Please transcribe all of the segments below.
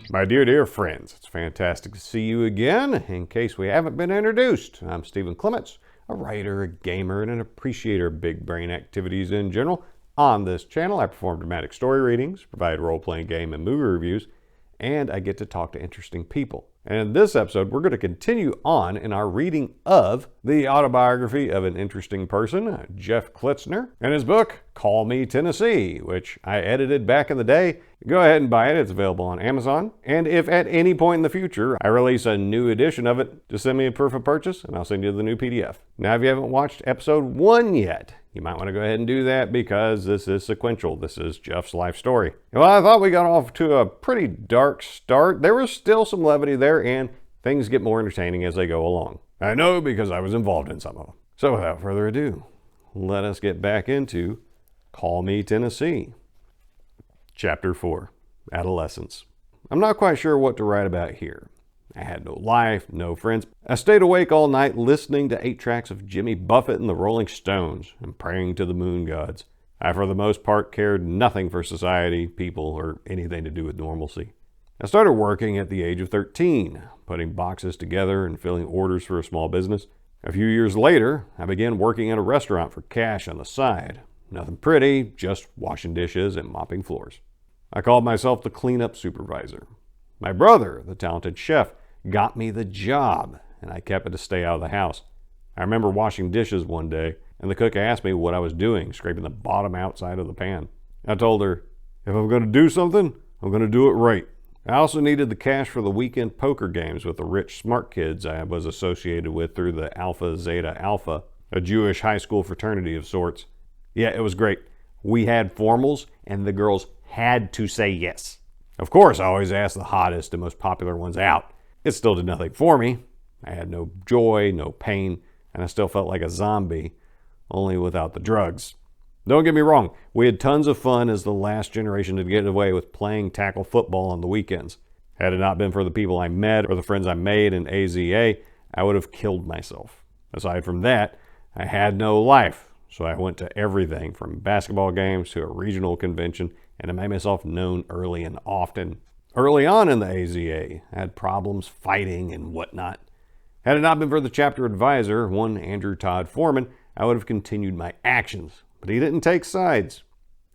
My dear friends, it's fantastic to see you again. In case we haven't been introduced, I'm Stephen Clements, a writer, a gamer, and an appreciator of big brain activities in general. On this channel, I perform dramatic story readings, provide role-playing game and movie reviews, and I get to talk to interesting people. And in this episode, we're going to continue on in our reading of the autobiography of an interesting person, Jeff Klitzner, and his book, Call Me Tennessee, which I edited back in the day. Go ahead and buy it. It's available on Amazon. And if at any point in the future I release a new edition of it, just send me a proof of purchase and I'll send you the new PDF. Now, if you haven't watched episode 1 yet, you might want to go ahead and do that because this is sequential. This is Jeff's life story. Well, I thought we got off to a pretty dark start. There was still some levity there, and things get more entertaining as they go along. I know because I was involved in some of them. So without further ado, let us get back into Call Me Tennessee. Chapter 4, Adolescence. I'm not quite sure what to write about here. I had no life, no friends. I stayed awake all night listening to 8 tracks of Jimmy Buffett and the Rolling Stones and praying to the moon gods. I, for the most part, cared nothing for society, people, or anything to do with normalcy. I started working at the age of 13, putting boxes together and filling orders for a small business. A few years later, I began working at a restaurant for cash on the side. Nothing pretty, just washing dishes and mopping floors. I called myself the cleanup supervisor. My brother, the talented chef, got me the job, and I kept it to stay out of the house. I remember washing dishes one day, and the cook asked me what I was doing, scraping the bottom outside of the pan. I told her, if I'm going to do something, I'm going to do it right. I also needed the cash for the weekend poker games with the rich, smart kids I was associated with through the Alpha Zeta Alpha, a Jewish high school fraternity of sorts. Yeah, it was great. We had formals, and the girls had to say yes. Of course, I always asked the hottest and most popular ones out. It still did nothing for me. I had no joy, no pain, and I still felt like a zombie, only without the drugs. Don't get me wrong, we had tons of fun as the last generation to get away with playing tackle football on the weekends. Had it not been for the people I met or the friends I made in AZA, I would have killed myself. Aside from that, I had no life, so I went to everything from basketball games to a regional convention, and I made myself known early and often. Early on in the AZA, I had problems fighting and whatnot. Had it not been for the chapter advisor, one Andrew Todd Foreman, I would have continued my actions. But he didn't take sides.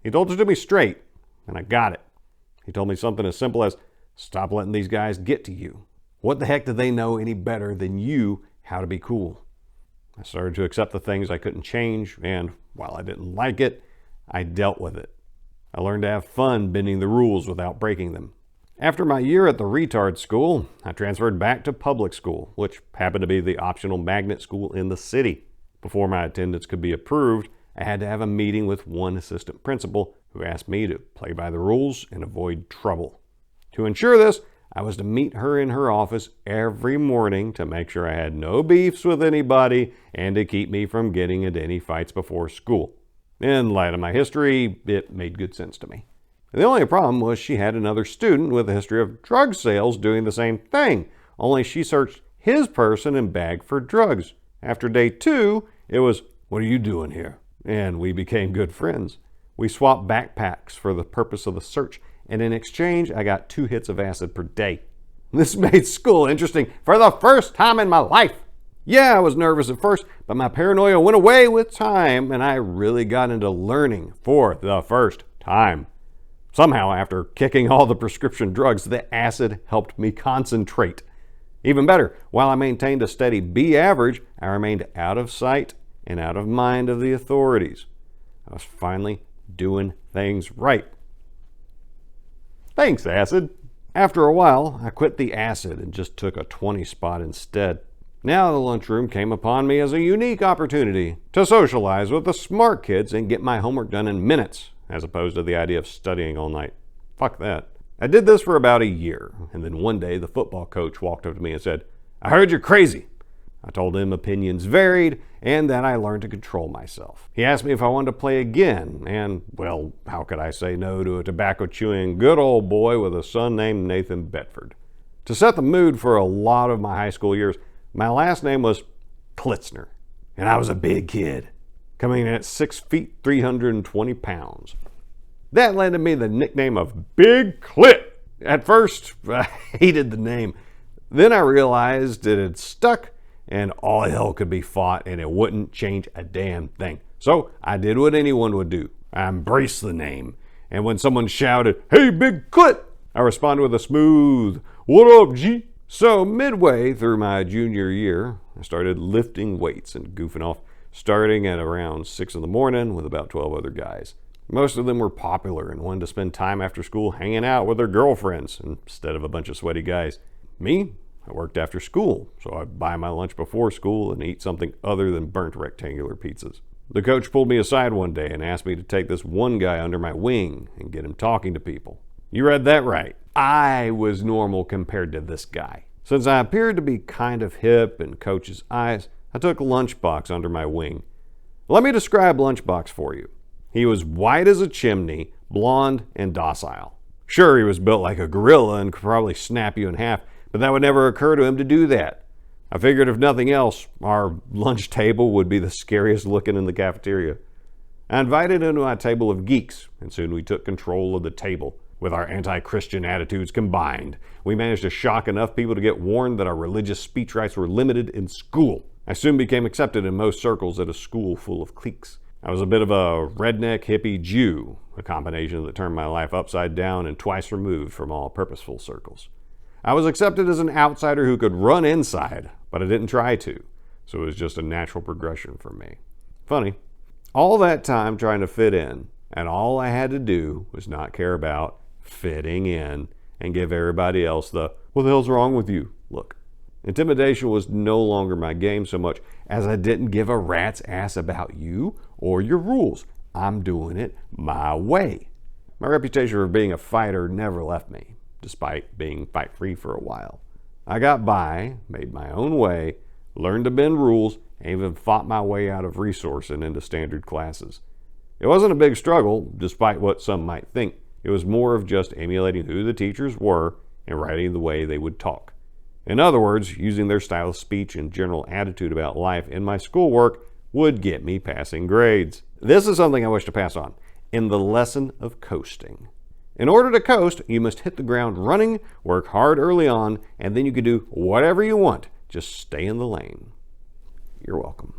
He told it to me straight, and I got it. He told me something as simple as, stop letting these guys get to you. What the heck do they know any better than you how to be cool? I started to accept the things I couldn't change, and while I didn't like it, I dealt with it. I learned to have fun bending the rules without breaking them. After my year at the retard school, I transferred back to public school, which happened to be the optional magnet school in the city. Before my attendance could be approved, I had to have a meeting with one assistant principal who asked me to play by the rules and avoid trouble. To ensure this, I was to meet her in her office every morning to make sure I had no beefs with anybody and to keep me from getting into any fights before school. In light of my history, it made good sense to me. The only problem was she had another student with a history of drug sales doing the same thing, only she searched his person and bag for drugs. After day 2, it was, what are you doing here? And we became good friends. We swapped backpacks for the purpose of the search, and in exchange, I got 2 hits of acid per day. This made school interesting for the first time in my life. Yeah, I was nervous at first, but my paranoia went away with time, and I really got into learning for the first time. Somehow, after kicking all the prescription drugs, the acid helped me concentrate. Even better, while I maintained a steady B average, I remained out of sight and out of mind of the authorities. I was finally doing things right. Thanks, acid. After a while, I quit the acid and just took a 20 spot instead. Now the lunchroom came upon me as a unique opportunity to socialize with the smart kids and get my homework done in minutes, as opposed to the idea of studying all night. Fuck that. I did this for about a year, and then one day the football coach walked up to me and said, I heard you're crazy. I told him opinions varied and that I learned to control myself. He asked me if I wanted to play again, and, well, how could I say no to a tobacco-chewing good old boy with a son named Nathan Bedford? To set the mood for a lot of my high school years, my last name was Klitzner, and I was a big kid. coming in at 6 feet, 320 pounds. That landed me the nickname of Big Clit. At first, I hated the name. Then I realized it had stuck and all hell could be fought and it wouldn't change a damn thing. So I did what anyone would do. I embraced the name. And when someone shouted, "Hey, Big Clit," I responded with a smooth, "What up, G?" So midway through my junior year, I started lifting weights and goofing off, starting at around 6 in the morning with about 12 other guys. Most of them were popular and wanted to spend time after school hanging out with their girlfriends instead of a bunch of sweaty guys. Me, I worked after school, so I'd buy my lunch before school and eat something other than burnt rectangular pizzas. The coach pulled me aside one day and asked me to take this one guy under my wing and get him talking to people. You read that right. I was normal compared to this guy. Since I appeared to be kind of hip in Coach's eyes, I took Lunchbox under my wing. Let me describe Lunchbox for you. He was white as a chimney, blonde, and docile. Sure, he was built like a gorilla and could probably snap you in half, but that would never occur to him to do that. I figured if nothing else, our lunch table would be the scariest looking in the cafeteria. I invited him to my table of geeks, and soon we took control of the table. With our anti-Christian attitudes combined, we managed to shock enough people to get warned that our religious speech rights were limited in school. I soon became accepted in most circles at a school full of cliques. I was a bit of a redneck hippie Jew, a combination that turned my life upside down and twice removed from all purposeful circles. I was accepted as an outsider who could run inside, but I didn't try to, so it was just a natural progression for me. Funny, all that time trying to fit in, and all I had to do was not care about fitting in and give everybody else the "what the hell's wrong with you" look. Intimidation was no longer my game so much as I didn't give a rat's ass about you or your rules. I'm doing it my way. My reputation for being a fighter never left me, despite being fight-free for a while. I got by, made my own way, learned to bend rules, and even fought my way out of resource and into standard classes. It wasn't a big struggle, despite what some might think. It was more of just emulating who the teachers were and writing the way they would talk. In other words, using their style of speech and general attitude about life in my schoolwork would get me passing grades. This is something I wish to pass on in the lesson of coasting. In order to coast, you must hit the ground running, work hard early on, and then you can do whatever you want. Just stay in the lane. You're welcome.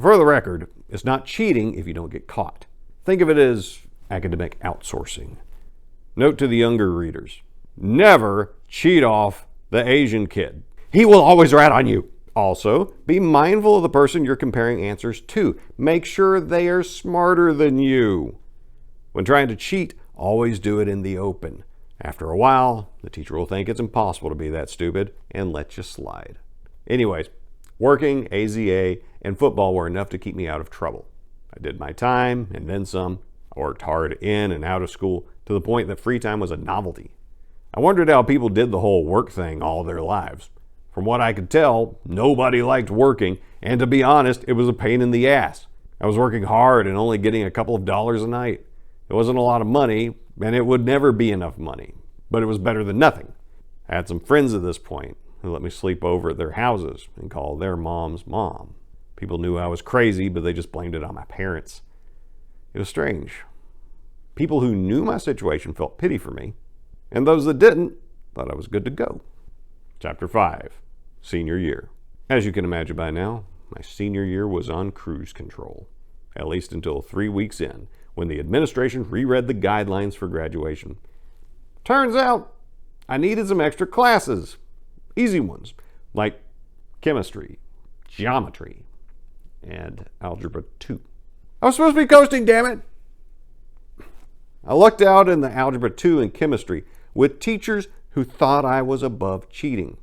For the record, it's not cheating if you don't get caught. Think of it as academic outsourcing. Note to the younger readers, never cheat off the Asian kid. He will always rat on you. Also, be mindful of the person you're comparing answers to. Make sure they are smarter than you. When trying to cheat, always do it in the open. After a while, the teacher will think it's impossible to be that stupid and let you slide. Anyways, working, AZA, and football were enough to keep me out of trouble. I did my time and then some. I worked hard in and out of school to the point that free time was a novelty. I wondered how people did the whole work thing all their lives. From what I could tell, nobody liked working, and to be honest, it was a pain in the ass. I was working hard and only getting a couple of dollars a night. It wasn't a lot of money, and it would never be enough money, but it was better than nothing. I had some friends at this point who let me sleep over at their houses and call their mom's mom. People knew I was crazy, but they just blamed it on my parents. It was strange. People who knew my situation felt pity for me, and those that didn't thought I was good to go. Chapter 5, Senior Year. As you can imagine by now, my senior year was on cruise control, at least until 3 weeks in, when the administration reread the guidelines for graduation. Turns out, I needed some extra classes. Easy ones, like chemistry, geometry, and algebra 2. I was supposed to be coasting, damn it! I lucked out in the algebra 2 and chemistry with teachers who thought I was above cheating.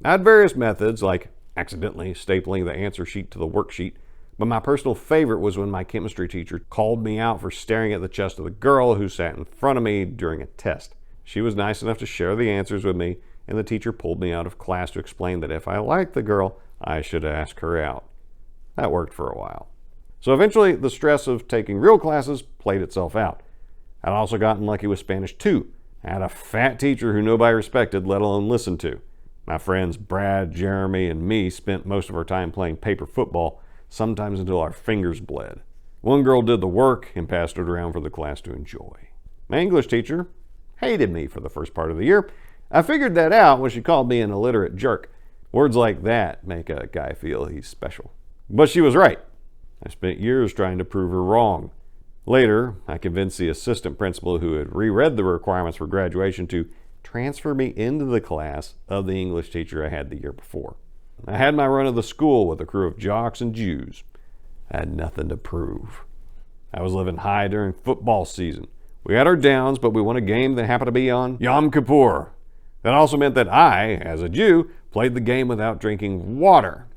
I had various methods, like accidentally stapling the answer sheet to the worksheet, but my personal favorite was when my chemistry teacher called me out for staring at the chest of the girl who sat in front of me during a test. She was nice enough to share the answers with me, and the teacher pulled me out of class to explain that if I liked the girl, I should ask her out. That worked for a while. So eventually, the stress of taking real classes played itself out. I'd also gotten lucky with Spanish 2. I had a fat teacher who nobody respected, let alone listened to. My friends Brad, Jeremy, and me spent most of our time playing paper football, sometimes until our fingers bled. One girl did the work and passed it around for the class to enjoy. My English teacher hated me for the first part of the year. I figured that out when she called me an illiterate jerk. Words like that make a guy feel he's special. But she was right. I spent years trying to prove her wrong. Later, I convinced the assistant principal who had reread the requirements for graduation to transfer me into the class of the English teacher I had the year before. I had my run of the school with a crew of jocks and Jews. I had nothing to prove. I was living high during football season. We had our downs, but we won a game that happened to be on Yom Kippur. That also meant that I, as a Jew, played the game without drinking water.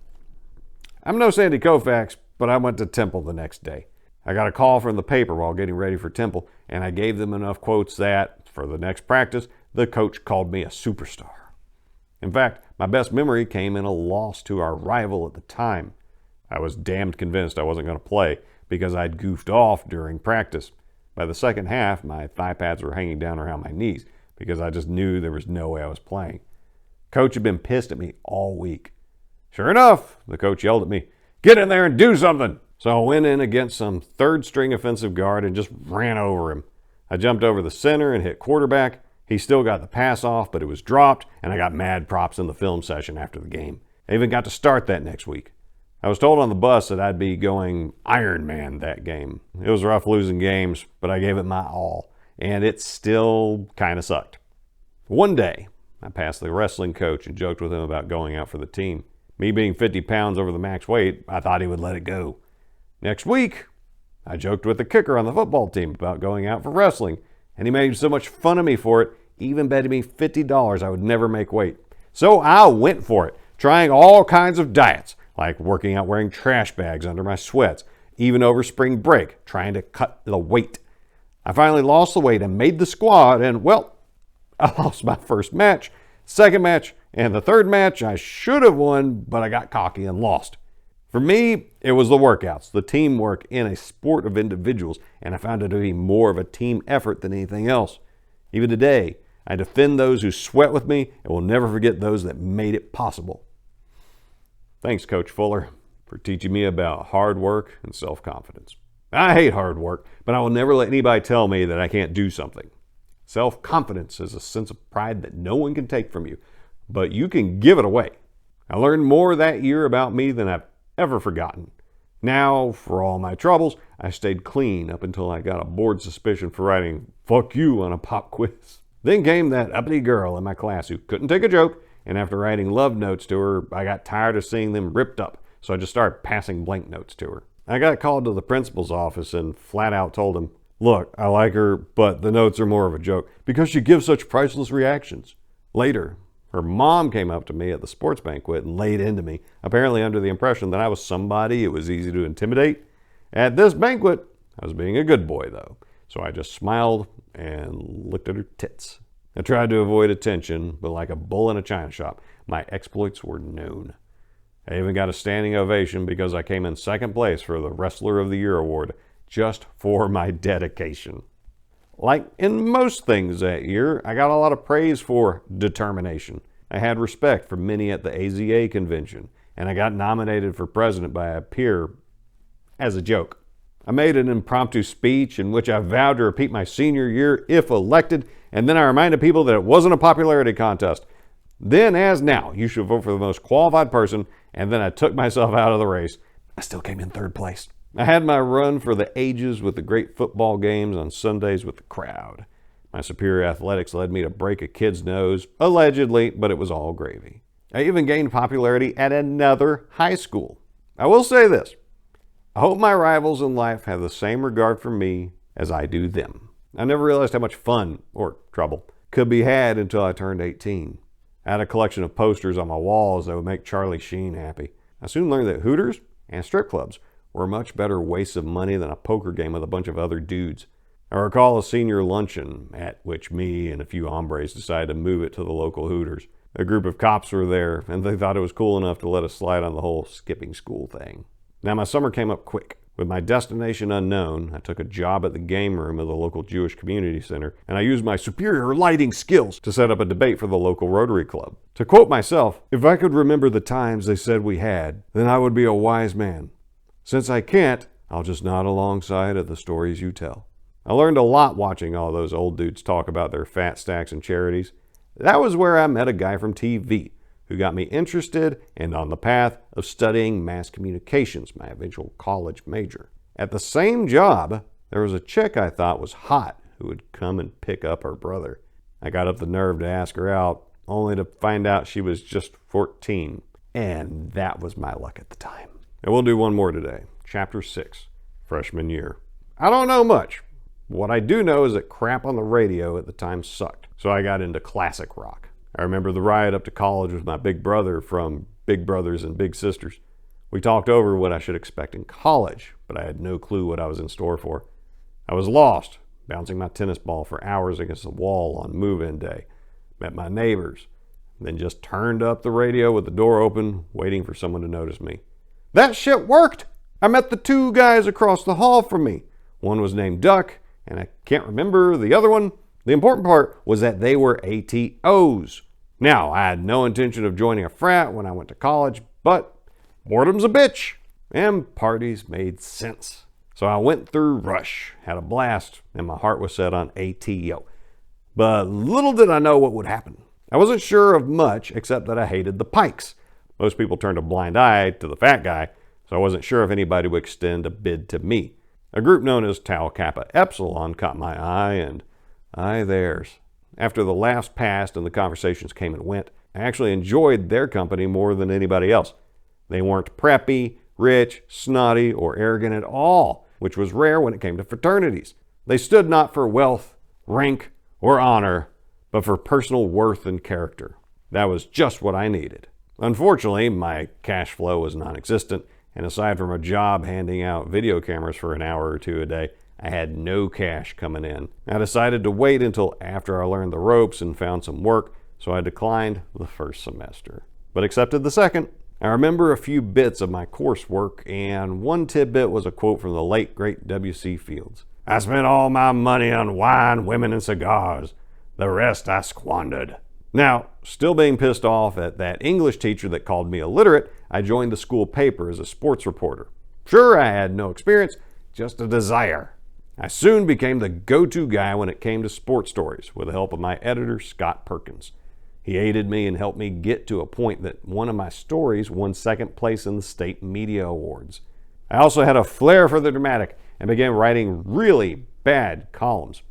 I'm no Sandy Koufax, but I went to Temple the next day. I got a call from the paper while getting ready for Temple, and I gave them enough quotes that, for the next practice, the coach called me a superstar. In fact, my best memory came in a loss to our rival at the time. I was damned convinced I wasn't going to play because I'd goofed off during practice. By the second half, my thigh pads were hanging down around my knees because I just knew there was no way I was playing. Coach had been pissed at me all week. Sure enough, the coach yelled at me, "Get in there and do something!" So I went in against some third-string offensive guard and just ran over him. I jumped over the center and hit quarterback. He still got the pass off, but it was dropped, and I got mad props in the film session after the game. I even got to start that next week. I was told on the bus that I'd be going Iron Man that game. It was rough losing games, but I gave it my all, and it still kind of sucked. One day, I passed the wrestling coach and joked with him about going out for the team. Me being 50 pounds over the max weight, I thought he would let it go. Next week, I joked with the kicker on the football team about going out for wrestling, and he made so much fun of me for it, even betting me $50 I would never make weight. So I went for it, trying all kinds of diets, like working out wearing trash bags under my sweats, even over spring break, trying to cut the weight. I finally lost the weight and made the squad, and well, I lost my first match, second match, and the third match I should have won, but I got cocky and lost. For me, it was the workouts, the teamwork in a sport of individuals, and I found it to be more of a team effort than anything else. Even today, I defend those who sweat with me and will never forget those that made it possible. Thanks, Coach Fuller, for teaching me about hard work and self-confidence. I hate hard work, but I will never let anybody tell me that I can't do something. Self-confidence is a sense of pride that no one can take from you, but you can give it away. I learned more that year about me than I've ever forgotten. Now, for all my troubles, I stayed clean up until I got a board suspicion for writing "fuck you" on a pop quiz. Then came that uppity girl in my class who couldn't take a joke, and after writing love notes to her, I got tired of seeing them ripped up, so I just started passing blank notes to her. I got called to the principal's office and flat out told him, "Look, I like her, but the notes are more of a joke because she gives such priceless reactions." Later, her mom came up to me at the sports banquet and laid into me, apparently under the impression that I was somebody it was easy to intimidate. At this banquet, I was being a good boy, though, so I just smiled and looked at her tits. I tried to avoid attention, but like a bull in a china shop, my exploits were known. I even got a standing ovation because I came in second place for the Wrestler of the Year award just for my dedication. Like in most things that year, I got a lot of praise for determination. I had respect for many at the AZA convention, and I got nominated for president by a peer as a joke. I made an impromptu speech in which I vowed to repeat my senior year if elected, and then I reminded people that it wasn't a popularity contest. Then, as now, you should vote for the most qualified person, and then I took myself out of the race. I still came in third place. I had my run for the ages with the great football games on Sundays with the crowd. My superior athletics led me to break a kid's nose, allegedly, but it was all gravy. I even gained popularity at another high school. I will say this. I hope my rivals in life have the same regard for me as I do them. I never realized how much fun, or trouble, could be had until I turned 18. I had a collection of posters on my walls that would make Charlie Sheen happy. I soon learned that Hooters and strip clubs were much better wastes of money than a poker game with a bunch of other dudes. I recall a senior luncheon at which me and a few hombres decided to move it to the local Hooters. A group of cops were there, and they thought it was cool enough to let us slide on the whole skipping school thing. Now, my summer came up quick. With my destination unknown, I took a job at the game room of the local Jewish community center, and I used my superior lighting skills to set up a debate for the local Rotary Club. To quote myself, "If I could remember the times they said we had, then I would be a wise man. Since I can't, I'll just nod alongside of the stories you tell. I learned a lot watching all those old dudes talk about their fat stacks and charities. That was where I met a guy from TV who got me interested and on the path of studying mass communications, my eventual college major. At the same job, there was a chick I thought was hot who would come and pick up her brother. I got up the nerve to ask her out, only to find out she was just 14. And that was my luck at the time. And we'll do one more today. Chapter 6, Freshman Year. I don't know much. What I do know is that crap on the radio at the time sucked, so I got into classic rock. I remember the ride up to college with my big brother from Big Brothers and Big Sisters. We talked over what I should expect in college, but I had no clue what I was in store for. I was lost, bouncing my tennis ball for hours against the wall on move-in day. Met my neighbors, then just turned up the radio with the door open, waiting for someone to notice me. That shit worked! I met the two guys across the hall from me. One was named Duck, and I can't remember the other one. The important part was that they were ATOs. Now, I had no intention of joining a frat when I went to college, but boredom's a bitch, and parties made sense. So I went through Rush, had a blast, and my heart was set on ATO. But little did I know what would happen. I wasn't sure of much, except that I hated the Pikes. Most people turned a blind eye to the fat guy, so I wasn't sure if anybody would extend a bid to me. A group known as Tau Kappa Epsilon caught my eye, and I theirs. After the laughs passed and the conversations came and went, I actually enjoyed their company more than anybody else. They weren't preppy, rich, snotty, or arrogant at all, which was rare when it came to fraternities. They stood not for wealth, rank, or honor, but for personal worth and character. That was just what I needed. Unfortunately, my cash flow was non-existent, and aside from a job handing out video cameras for an hour or two a day, I had no cash coming in. I decided to wait until after I learned the ropes and found some work, so I declined the first semester, but accepted the second. I remember a few bits of my coursework, and one tidbit was a quote from the late, great W.C. Fields. I spent all my money on wine, women, and cigars. The rest I squandered. Now, still being pissed off at that English teacher that called me illiterate, I joined the school paper as a sports reporter. Sure, I had no experience, just a desire. I soon became the go-to guy when it came to sports stories, with the help of my editor, Scott Perkins. He aided me and helped me get to a point that one of my stories won second place in the state media awards. I also had a flair for the dramatic and began writing really bad columns.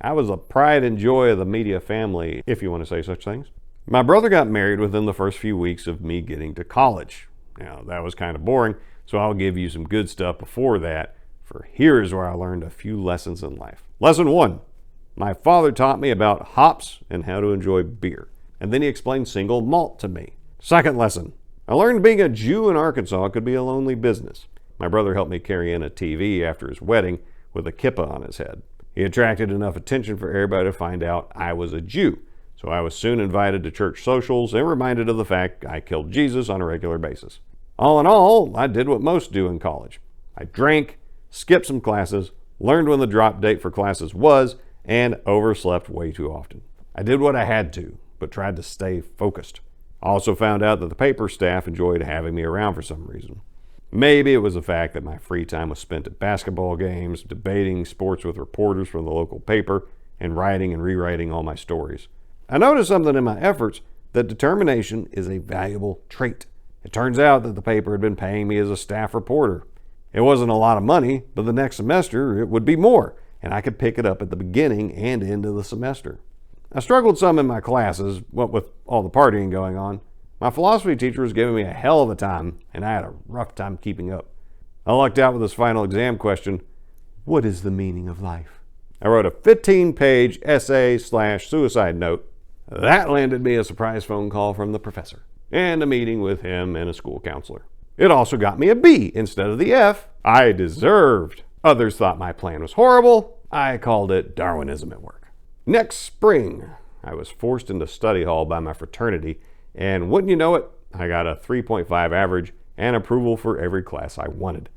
I was a pride and joy of the media family, if you want to say such things. My brother got married within the first few weeks of me getting to college. Now, that was kind of boring, so I'll give you some good stuff before that, for here's where I learned a few lessons in life. Lesson 1. My father taught me about hops and how to enjoy beer, and then he explained single malt to me. Second lesson. I learned being a Jew in Arkansas could be a lonely business. My brother helped me carry in a TV after his wedding with a kippah on his head. He attracted enough attention for everybody to find out I was a Jew, so I was soon invited to church socials and reminded of the fact I killed Jesus on a regular basis. All in all, I did what most do in college. I drank, skipped some classes, learned when the drop date for classes was, and overslept way too often. I did what I had to, but tried to stay focused. I also found out that the paper staff enjoyed having me around for some reason. Maybe it was the fact that my free time was spent at basketball games, debating sports with reporters from the local paper, and writing and rewriting all my stories. I noticed something in my efforts, that determination is a valuable trait. It turns out that the paper had been paying me as a staff reporter. It wasn't a lot of money, but the next semester it would be more, and I could pick it up at the beginning and end of the semester. I struggled some in my classes, what with all the partying going on. My philosophy teacher was giving me a hell of a time, and I had a rough time keeping up. I lucked out with his final exam question, what is the meaning of life? I wrote a 15-page essay/suicide note. That landed me a surprise phone call from the professor, and a meeting with him and a school counselor. It also got me a B instead of the F I deserved. Others thought my plan was horrible. I called it Darwinism at work. Next spring, I was forced into study hall by my fraternity, and wouldn't you know it, I got a 3.5 average and approval for every class I wanted.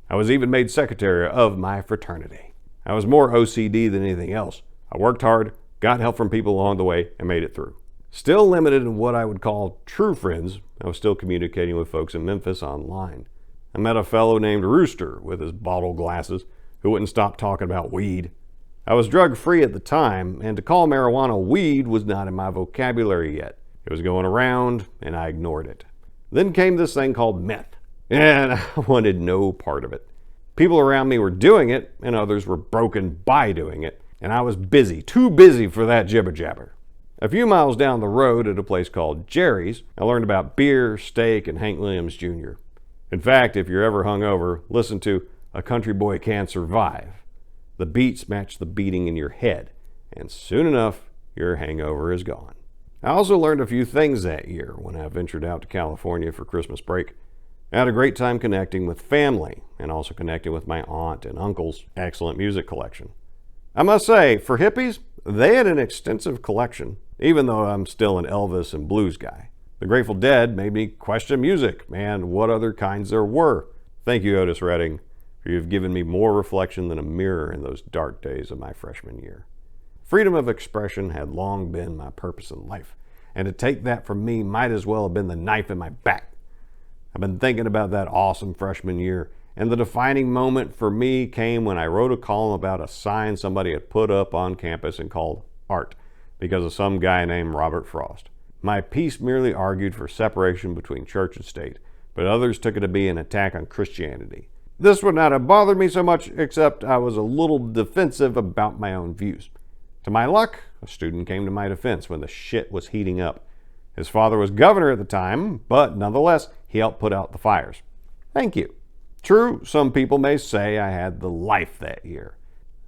I was even made secretary of my fraternity. I was more OCD than anything else. I worked hard, got help from people along the way, and made it through. Still limited in what I would call true friends, I was still communicating with folks in Memphis online. I met a fellow named Rooster with his bottle glasses who wouldn't stop talking about weed. I was drug-free at the time, and to call marijuana weed was not in my vocabulary yet. It was going around, and I ignored it. Then came this thing called meth, and I wanted no part of it. People around me were doing it, and others were broken by doing it, and I was busy, too busy for that jibber-jabber. A few miles down the road at a place called Jerry's, I learned about beer, steak, and Hank Williams Jr. In fact, if you're ever hungover, listen to A Country Boy Can't Survive. The beats match the beating in your head, and soon enough, your hangover is gone. I also learned a few things that year when I ventured out to California for Christmas break. I had a great time connecting with family and also connecting with my aunt and uncle's excellent music collection. I must say, for hippies, they had an extensive collection, even though I'm still an Elvis and blues guy. The Grateful Dead made me question music and what other kinds there were. Thank you, Otis Redding, for you've given me more reflection than a mirror in those dark days of my freshman year. Freedom of expression had long been my purpose in life, and to take that from me might as well have been the knife in my back. I've been thinking about that awesome freshman year, and the defining moment for me came when I wrote a column about a sign somebody had put up on campus and called art because of some guy named Robert Frost. My piece merely argued for separation between church and state, but others took it to be an attack on Christianity. This would not have bothered me so much, except I was a little defensive about my own views. To my luck, a student came to my defense when the shit was heating up. His father was governor at the time, but nonetheless, he helped put out the fires. Thank you. True, some people may say I had the life that year.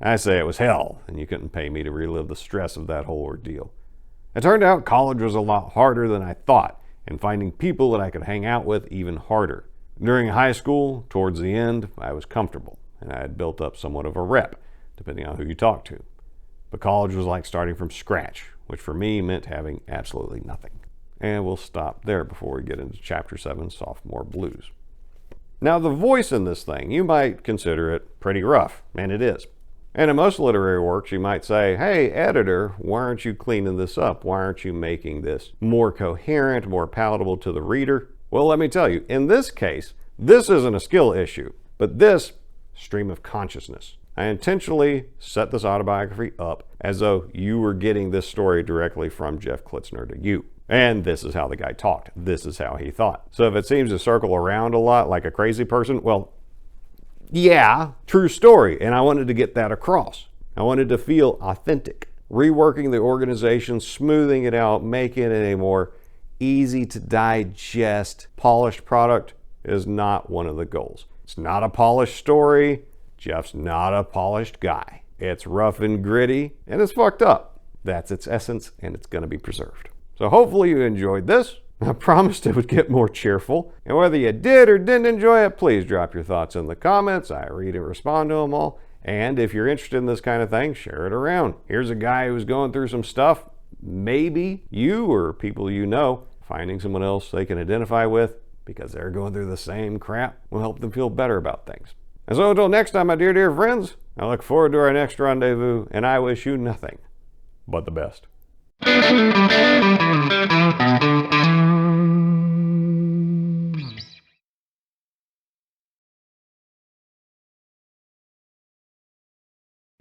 I say it was hell, and you couldn't pay me to relive the stress of that whole ordeal. It turned out college was a lot harder than I thought, and finding people that I could hang out with even harder. During high school, towards the end, I was comfortable, and I had built up somewhat of a rep, depending on who you talk to. But college was like starting from scratch, which for me meant having absolutely nothing. And we'll stop there before we get into Chapter 7, Sophomore Blues. Now, the voice in this thing, you might consider it pretty rough, and it is. And in most literary works, you might say, hey, editor, why aren't you cleaning this up? Why aren't you making this more coherent, more palatable to the reader? Well, let me tell you, in this case, this isn't a skill issue, but this stream of consciousness. I intentionally set this autobiography up as though you were getting this story directly from Jeff Klitzner to you. And this is how the guy talked. This is how he thought. So if it seems to circle around a lot like a crazy person, well, yeah, true story. And I wanted to get that across. I wanted to feel authentic. Reworking the organization, smoothing it out, making it a more easy to digest, polished product is not one of the goals. It's not a polished story. Jeff's not a polished guy. It's rough and gritty, and it's fucked up. That's its essence, and it's going to be preserved. So hopefully you enjoyed this. I promised it would get more cheerful. And whether you did or didn't enjoy it, please drop your thoughts in the comments. I read and respond to them all. And if you're interested in this kind of thing, share it around. Here's a guy who's going through some stuff. Maybe you or people you know finding someone else they can identify with because they're going through the same crap will help them feel better about things. And so until next time, my dear, dear friends, I look forward to our next rendezvous, and I wish you nothing but the best.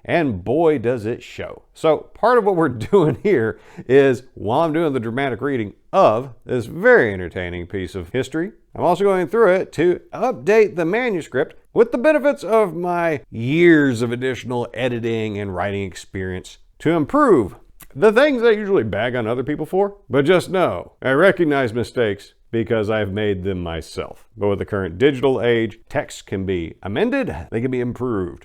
And boy, does it show. So part of what we're doing here is, while I'm doing the dramatic reading of this very entertaining piece of history, I'm also going through it to update the manuscript with the benefits of my years of additional editing and writing experience to improve the things I usually bag on other people for. But just know, I recognize mistakes because I've made them myself. But with the current digital age, texts can be amended, they can be improved.